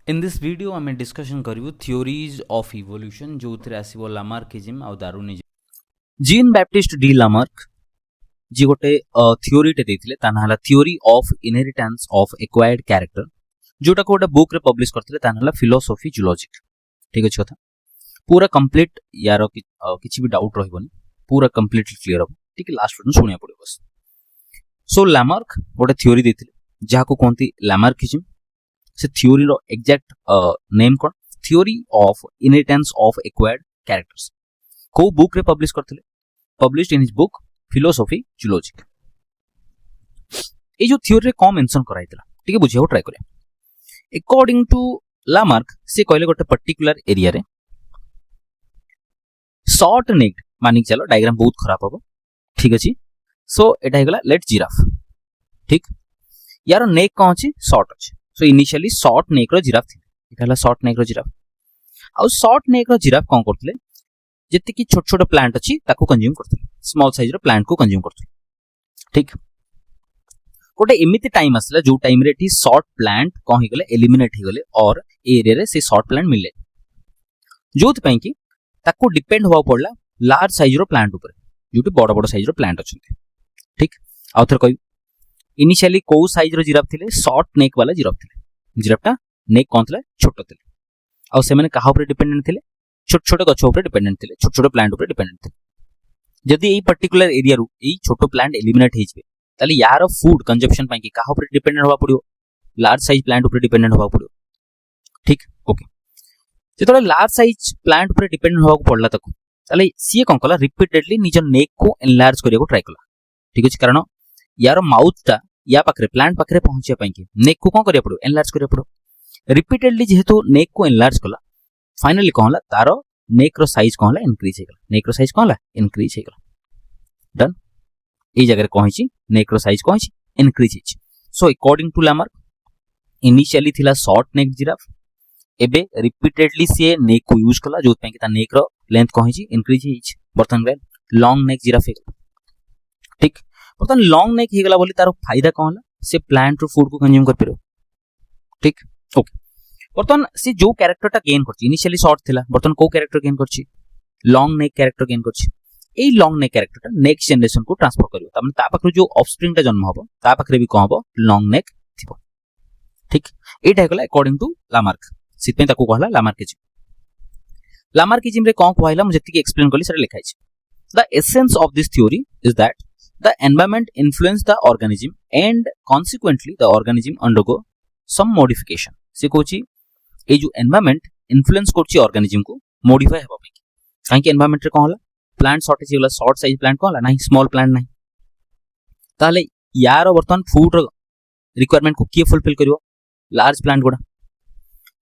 In this video आम discussion करू theories of evolution जो आसो लामार्किज्म आउ दार्विनिज्म। जीन बैप्टिस्ट डी लामार्क जी गोटे थियोरीटे देथिले ता नाला theory of inheritance of acquired character जोटा को गोटे बुक रे पब्लिश करथिले ता नाला फिलोसॉफी जूलॉजिक। ठीक अछि कथा पूरा कंप्लीट यार किछि भी डाउट रहबोनी पूरा कंप्लीटली क्लियर हो ठीक लास्ट पर्यंत सुनिया पड़े बस। सो लामार्क गोटे थियोरी देथिले जहा को कोनती लामार्किज्म से थियोरी रो एग्जैक्ट नेम कोन theory of inheritance of acquired characters को बुक रे पब्लिश करथिले published in his book philosophy zoologique. ए जो थियोरी रे कौन मेंशन कराइतला ठीक है बुझियो ट्राई करिया। अकॉर्डिंग टू लामार्क से कहले गोटे पर्टिकुलर एरिया रे शॉर्ट नेक मानिक चलो डायग्राम बहुत खराब हो ठीक अछि। सो एटा हेगला लेट जिराफ ठीक यार नेक कौन अछि शॉर्ट अछि। सो इनिशियली शॉर्ट नेक रो जिराफ थी एटा हला शॉर्ट नेक रो जिराफ आ शॉर्ट नेक रो जिराफ कोन करथले जति कि छोट छोट प्लांट अछि ताको कंज्यूम करथले स्मॉल साइज रो प्लांट को कंज्यूम करथले ठीक। गोटे एमिति टाइम आसला जो टाइम रे टी शॉर्ट प्लांट कोन हे गले एलिमिनेट हे गले और एरिया रे से शॉर्ट प्लांट मिले जोथ पई कि ताको डिपेंड होवा पड़ला लार्ज साइज रो प्लांट ऊपर जोटी बड़ बड़ साइज रो प्लांट अछि ठीक। आ थर कहि इनिशियली को साइज रो जिराफ थिले शॉर्ट नेक वाला जिराफ थिले जिराफटा नेक कोन थिले छोट थिले आ से माने कहा ऊपर डिपेंडेंट थिले छोट छोट गछ ऊपर डिपेंडेंट थिले छोट छोट प्लांट ऊपर डिपेंडेंट थिले। जदि एई पर्टिकुलर एरिया रु एई छोट प्लांट एलिमिनेट हे जबे ताले यार फूड कंजम्पशन पई कि कहा ऊपर डिपेंडेंट होवा पड़ियो लार्ज साइज प्लांट ऊपर डिपेंडेंट होवा पड़ियो ठीक ओके। जेतले लार्ज साइज प्लांट ऊपर डिपेंडेंट होवा पड़ला तको ताले सी कोन कला रिपीटेडली निज नेक को एनलार्ज करिया को ट्राई कला ठीक अछि कारण यार माउथ टा या पाखरे प्लांट पाखरे पहुंचे पई कि नेक को कोन करिया पड़ो एनलार्ज करिया पड़ो रिपीटेडली जेहेतु नेक को एनलार्ज कला फाइनली कोन हला तारो नेक रो साइज कोन हला इंक्रीज हे गला नेक रो साइज कोन हला इंक्रीज हे गला डन ए जगह रे कोन हिची नेक रो साइज कोन हिची इंक्रीज हिची। So according to Lamarck initially थिला शॉर्ट नेक जिराफ एबे रिपीटेडली से नेक को यूज कला जोत पई कि ता नेक रो लेंथ कोन हिची इंक्रीज हिची बर्तन रे लॉन्ग नेक जिराफ हे ठीक। बर्तन लॉन्ग नेक हे गला बोली तारो फायदा कोन हला से प्लांट रो फूड को कंज्यूम कर पिरो ठीक ओके। बर्तन से जो कैरेक्टरटा गेन करछि इनिशियली शॉर्ट थिला बर्तन को कैरेक्टर गेन करछि लॉन्ग नेक कैरेक्टर गेन करछि ए लॉन्ग नेक कैरेक्टरटा नेक्स्ट जनरेशन को ट्रांसफर करियो त माने ता पाखरे जो ऑफस्प्रिंग टा जन्म हबो ता पाखरे भी कोन हबो लॉन्ग नेक थिबो ठीक। एटा हेगला अकॉर्डिंग टू लामार्क सितपे ताको कहला लामार्किज्म। लामार्किज्म रे कोन कहला मु जति एक्सप्लेन करली सेटा लिखाइ छै the essence of this theory is that the environment influence the organism and consequently the organism undergo some modification। से कोची ए जो environment influence करची organism को modify हेबा पई काहे कि environment रे कोन होला plant shortage होला short size plant कोन होला नाही small plant नाही ताले यार वर्तमान फूड रिक्वायरमेंट को किए फुलफिल करिवो लार्ज प्लांट गोडा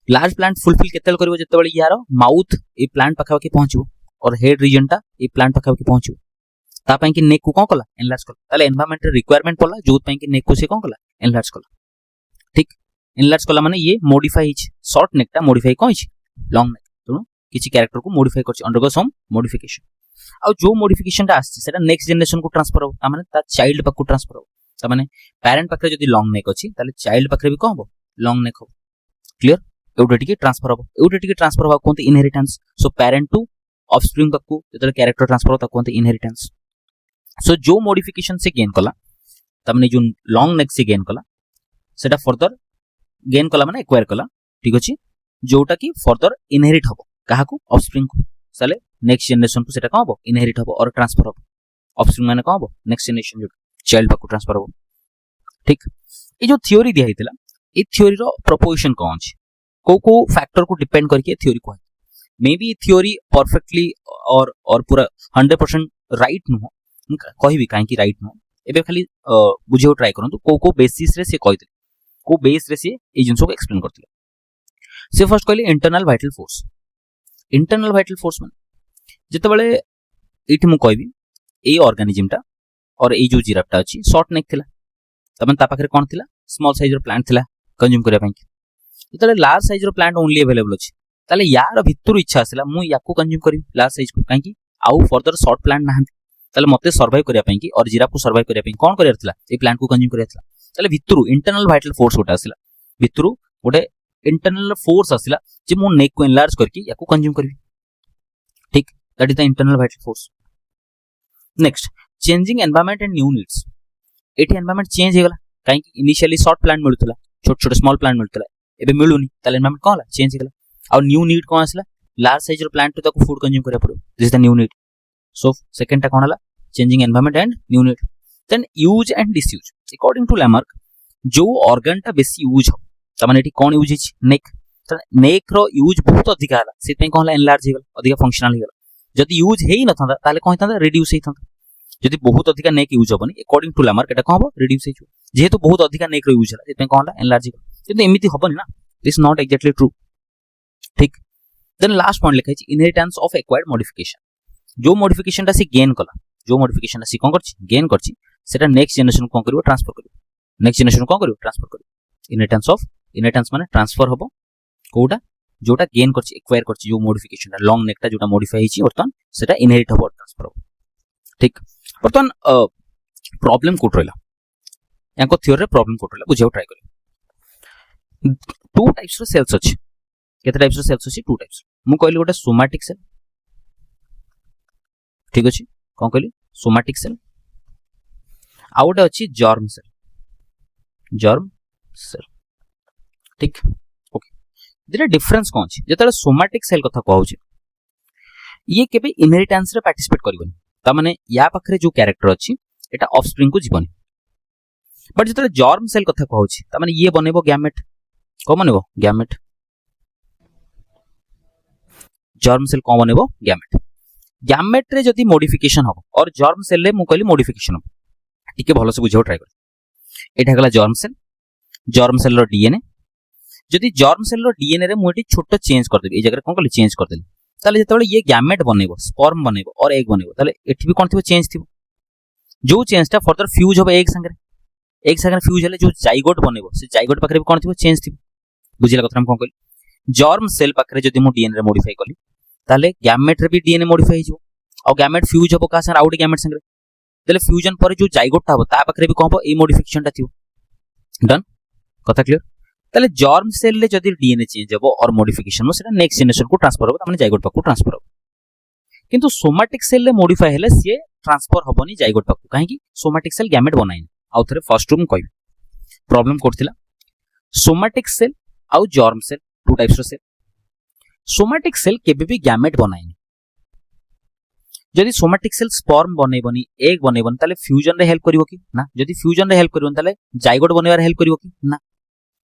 लार्ज प्लांट फुलफिल केतेल करिवो जते बेले यार माउथ ए प्लांट पखाव के पहुंचबो और हेड रीजन टा ए प्लांट पखाव के पहुंचबो ता पई कि नेक को कोन कला एनलार्ज कला ताले एनवायरनमेंट रे रिक्वायरमेंट पड़ला जोत पई कि नेक को से कोन कला एनलार्ज कला ठीक। एनलार्ज कला माने ये मॉडिफाई हिच शॉर्ट नेक टा मॉडिफाई कोन हिच लॉन्ग नेक तनो किछि कैरेक्टर को मॉडिफाई करछि अंडरगो सम मॉडिफिकेशन आ जो मॉडिफिकेशन टा आछि सेटा नेक्स्ट जनरेशन को ट्रांसफर हो ता माने ता चाइल्ड पक को ट्रांसफर हो ता माने पेरेंट पकरे जदी लॉन्ग नेक अछि ताले चाइल्ड पकरे भी कोन हो लॉन्ग नेक हो क्लियर एउडेटिक ट्रांसफर हो एउडेटिक ट्रांसफर हो कोनते inheritance. So parent to offspring तक को जदे कैरेक्टर ट्रांसफर हो ता कोनते इनहेरिटेंस। सो जो मॉडिफिकेशन से गेन कला तमने जो लॉन्ग नेक से गेन कला सेटा फर्दर गेन कला माने एक्वायर कला ठीक अछि जोटा कि फर्दर इनहेरिट हबो काहा को ऑफस्प्रिंग को साले नेक्स्ट जनरेशन को सेटा का हबो इनहेरिट हबो और ट्रांसफर हबो ऑफस्प्रिंग माने का हबो नेक्स्ट जनरेशन जो चाइल्ड को ट्रांसफर हबो ठीक। ए जो थ्योरी दिया हितला ए थ्योरी रो प्रोपोजिशन कोन अछि को फैक्टर को डिपेंड करके थ्योरी को मे बी थ्योरी परफेक्टली और पूरा 100% राइट नो कहिबी काहे कि राइट नो एबे खाली बुझियो ट्राई करन को बेसिस रे से कहितले को बेस रे से ए जिंसो को एक्सप्लेन करतले। से फर्स्ट कहले इंटरनल वाइटल फोर्स माने जते बेले एठी मु कहबी ए ऑर्गेनिज्म टा और ए जो जिराफ टा अछि शॉर्ट नेक थिला तमन ता पाखरे कोन थिला स्मॉल साइज रो प्लांट थिला कंज्यूम करिया पई जते लार्ज साइज रो प्लांट ओनली अवेलेबल अछि ताले यार भितरु इच्छा आसिला मु याको कंज्यूम करी लार्ज साइज को काहे कि आउ फर्दर शॉर्ट प्लांट ना ताले मते सर्वाइव करिया पई कि और जिराफ को सर्वाइव करिया पई कोन करिया थिला ए प्लांट को कंज्यूम करिया थिला ताले भितरु इंटरनल वाइटल फोर्स गोटा आसिला भितरु गोटे इंटरनल फोर्स आसिला जे मो नेक को एनलार्ज करके याको कंज्यूम करबी ठीक that is the internal vital force next changing environment and new needs एठी एनवायरनमेंट चेंज हे गला काहे कि इनिशियली शॉर्ट प्लांट मिलुतला छोट छोट स्मॉल प्लांट मिलुतला एबे मिलुनी ताले एनवायरनमेंट कोला चेंज हे गला और न्यू नीड कोन आसिला लार्ज साइज रो प्लांट तो ताको फूड कंज्यूम करे पड़ो this is the new need so second टा कोन हला changing environment and new need then use and disuse according to Lamarck जो ऑर्गन टा बेसी यूज हो त माने एठी कोन यूज हिच नेक त नेक रो यूज बहुत अधिक हला सेते कोन हला एनलार्ज हे गला अधिक फंक्शनल हे गला जदि यूज हेई न थांदा ताले कोन थांदा रिड्यूस हे थांदा जदि बहुत अधिक नेक यूज होबनी अकॉर्डिंग टू लैमार्क एटा कोन हो रिड्यूस हे जेहेतु बहुत अधिक नेक रो यूज हला सेते कोन हला एनलार्ज हे किंतु एमिति होबनी ना दिस नॉट एग्जैक्टली ट्रू ठीक देन लास्ट पॉइंट लिखा है इनहेरिटेंस ऑफ एक्वायर्ड मॉडिफिकेशन जो मॉडिफिकेशन टा से गेन कला जो मॉडिफिकेशन टा से कोन करछि गेन करछि सेटा नेक्स्ट जनरेशन कोन करबो ट्रांसफर करबो नेक्स्ट जनरेशन कोन करबो ट्रांसफर करबो इनहेरिटेंस माने ट्रांसफर होबो कोडा जोटा गेन करछि एक्वायर करछि जो मॉडिफिकेशन टा लॉन्ग नेक टा जोटा मॉडिफाई हिछि वर्तन सेटा इनहेरिट होबो ट्रांसफर होबो ठीक वर्तन प्रॉब्लम कोट रहला याको थ्योरी रे प्रॉब्लम कोट रहला बुझाउ ट्राई करी टू टाइप्स रो सेल्स अछि केते टाइप्स रो सेल्स अछि टू टाइप्स मु कहली गोटे सोमैटिक सेल ठीक अछि कोन कहली सोमैटिक सेल आ गोटे अछि जर्म सेल ठीक ओके दिरा डिफरेंस कोन अछि जेतले सोमैटिक सेल कथा कहउ छी ये केबे इनहेरिटेंस रे पार्टिसिपेट करबनी ता माने या पाखरे जो कैरेक्टर अछि एटा ऑफस्प्रिंग को जीवनी बट जेतले जर्म सेल कथा कहउ छी ता माने ये बनेबो गैमेट को बनेबो गैमेट जर्म सेल को बनेबो गैमेट रे जदी मॉडिफिकेशन हो और जर्म सेल रे मु कहली मॉडिफिकेशन हो ठीक भलो से बुझाउ ट्राई कर एटा गला जर्म सेल रो डीएनए जदी जर्म सेल रो डीएनए रे मु एटी छोटो चेंज कर देबी ए जगह कोन कहली चेंज कर देली ताले जेतेबेले ये गैमेट बनेबो स्पर्म बनेबो और एग बनेबो ताले एठी भी कोन थिबो चेंज थिबो जो चेंज टा फर्दर फ्यूज होबो एग संगे फ्यूज हेले जो जाइगोट बनेबो से जाइगोट पाखरे भी कोन थिबो चेंज थिबो बुझिला कथा हम कोन कहली जर्म सेल पाखरे जदी मु डीएनए रे मॉडिफाई कली ताले गैमेट रे भी डीएनए मॉडिफाई हिजो और गैमेट फ्यूज होबो का संग आउट गैमेट संगे ताले फ्यूजन पर जो जाइगोट ता होबो ता पाखरे भी कोन होबो ए मॉडिफिकेशन टा थिबो डन कथा क्लियर ताले जर्म सेल ले जदी डीएनए चेंज होबो और मॉडिफिकेशन हो सेटा नेक्स्ट जनरेशन को ट्रांसफर होबो माने जाइगोट पाखु ट्रांसफर होबो किंतु सोमैटिक सेल ले मॉडिफाई हेले से ट्रांसफर होबोनी जाइगोट पाखु काहे कि सोमैटिक सेल गैमेट बनाइन आउ थरे फर्स्ट रूम कहबी प्रॉब्लम कोठथिला सोमैटिक सेल आउ जर्म सेल टू टाइप्स रो सेल सोमैटिक सेल केबे भी गैमेट बनाइन जदी सोमैटिक सेल स्पर्म बनेबनी एग बनेबनी ताले फ्यूजन रे हेल्प करिवो कि ना जदी फ्यूजन रे हेल्प करिवनी ताले जाइगोट बनेबार हेल्प करिवो कि ना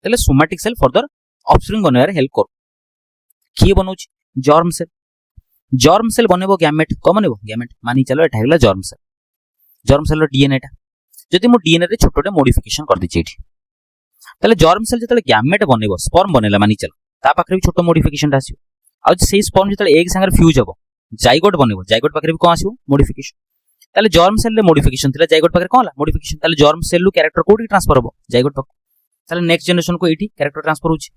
ताले सोमैटिक सेल फर्दर ऑफस्प्रिंग बनेबार हेल्प कर किए बनौछि जर्म सेल बनेबो गैमेट को बनेबो गैमेट मानी चलो एटा हेला जर्म सेल रो डीएनए टा जदी मो डीएनए रे छोटोटे मॉडिफिकेशन कर दिछि एठी ताले जर्म सेल जतले गैमेट बनेबो स्पर्म बनेला मानी चलो ता पाखरे भी छोटो मॉडिफिकेशन टा आसीबो आ सेही स्पर्म जतले एग संगे फ्यूज होबो जाइगोट बनेबो जाइगोट पाखरे भी कोन आसीबो मॉडिफिकेशन ताले जर्म सेल रे मॉडिफिकेशन थिला जाइगोट पाखरे कोन हला मॉडिफिकेशन ताले जर्म सेल लु कैरेक्टर कोडी ट्रांसफर होबो जाइगोट पाखु ताले नेक्स्ट जनरेशन को एठी कैरेक्टर ट्रांसफर होछि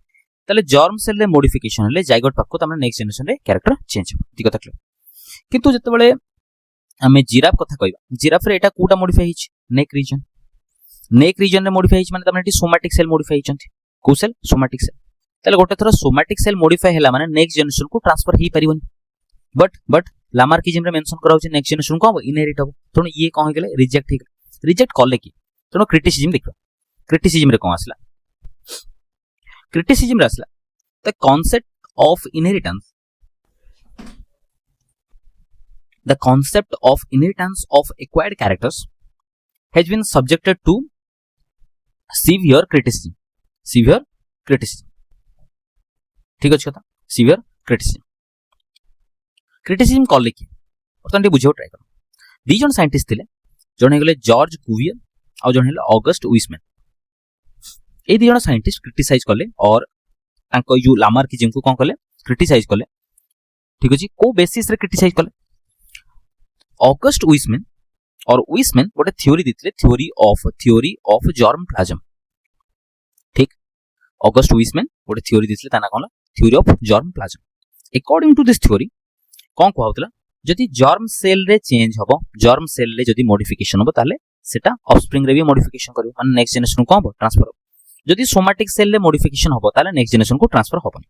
ताले जर्म सेल रे मॉडिफिकेशन हले जाइगोट पाखु तामे नेक्स्ट जनरेशन रे कैरेक्टर चेंज होबो ठीक कथा क्लियर किंतु जतबेले हमें जिराफ कथा कहबा जिराफ रे एटा कोटा मॉडिफाई हिछि नेक रीजन रे मॉडिफाई हिछि माने तामे एठी सोमैटिक सेल मॉडिफाई हिछंती को सेल सोमैटिक सेल ताले गोटे थरा सोमैटिक सेल मॉडिफाई हैला माने नेक्स्ट जनरेशन को ट्रांसफर ही परिबनी बट लामार्किज्म रे मेंशन करा होछि नेक्स्ट जनरेशन को हो इनहेरिट हो तण ये कोन गेले रिजेक्ट करले कि तण क्रिटिसिज्म देखो क्रिटिसिज्म रे कोन आसला क्रिटिसिज्म रे आसला the concept of inheritance of acquired characters has been subjected to severe criticism ठीक अछि कथा severe criticism कले कि बर्तन टे बुझियो ट्राई कर दी जन साइंटिस्ट थिले जण हेगले जॉर्ज कुवियर आ जण हेले ऑगस्ट विसमैन ए दी जन साइंटिस्ट क्रिटिसाइज कले और तांको जो लामार्किज्म को कोन कले क्रिटिसाइज कले ठीक अछि को बेसिस रे क्रिटिसाइज कले ऑगस्ट विसमैन और विसमैन गोटे थ्योरी दिथिले थ्योरी ऑफ जर्म प्लाज्म ठीक ऑगस्ट विसमैन गोटे थ्योरी दिथिले ताना कोन theory of germ plasm according to this theory कोन कहउतला जदि जर्म सेल रे चेंज होबो जर्म सेल रे जदि मॉडिफिकेशन होबो ताले सेटा ऑफस्प्रिंग रे भी मॉडिफिकेशन करियो माने नेक्स्ट जनरेशन को होबो ट्रांसफर जदि सोमाटिक सेल रे मॉडिफिकेशन हबो ताले नेक्स्ट जनरेशन को ट्रांसफर हबनी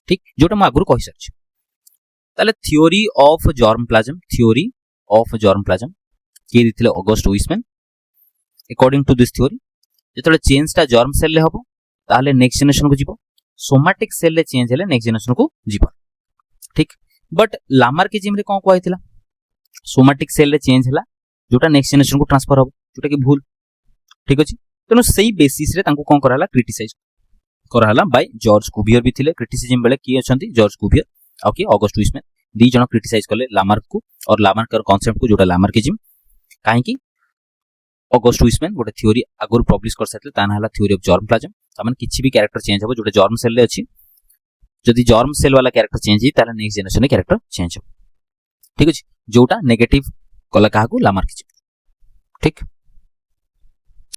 ठीक जोटा म आगुर कहि सारछि ताले थ्योरी ऑफ जर्म प्लाज्म के दिथिले August Weismann according to this theory जेतले चेंज टा जर्म सेल रे हबो ताले नेक्स्ट जनरेशन को जीवो सोमाटिक सेल रे चेंज हेले नेक्स्ट जनरेशन को जीवो ठीक बट लामार्किज्म रे कोन कहैतिला सोमाटिक सेल रे चेंज हला जोटा नेक्स्ट जनरेशन को ट्रांसफर हबो जोटा कि भूल ठीक अछि तनो सेही बेसिस रे तांको कोन कराला क्रिटिसाइज कराला बाय जॉर्ज कुवियर भी थिले क्रिटिसिज्म बेले की अछंती जॉर्ज कुवियर आ कि ऑगस्ट विसमैन दी जण क्रिटिसाइज करले लामार्क को और लामार्क कर कांसेप्ट को जोटा लामार्किज्म काहे कि ऑगस्ट विसमैन गोटे थ्योरी आगुर पब्लिश कर साथले ताना हला थ्योरी ऑफ जर्म प्लाज्म तमन किछि भी कैरेक्टर चेंज हबो जोटा जर्म सेल रे अछि जदि जर्म सेल वाला कैरेक्टर चेंज हि ताला नेक्स्ट जनरेशन रे कैरेक्टर चेंज हो ठीक अछि जोटा नेगेटिव कला काहा को लामार्किज्म ठीक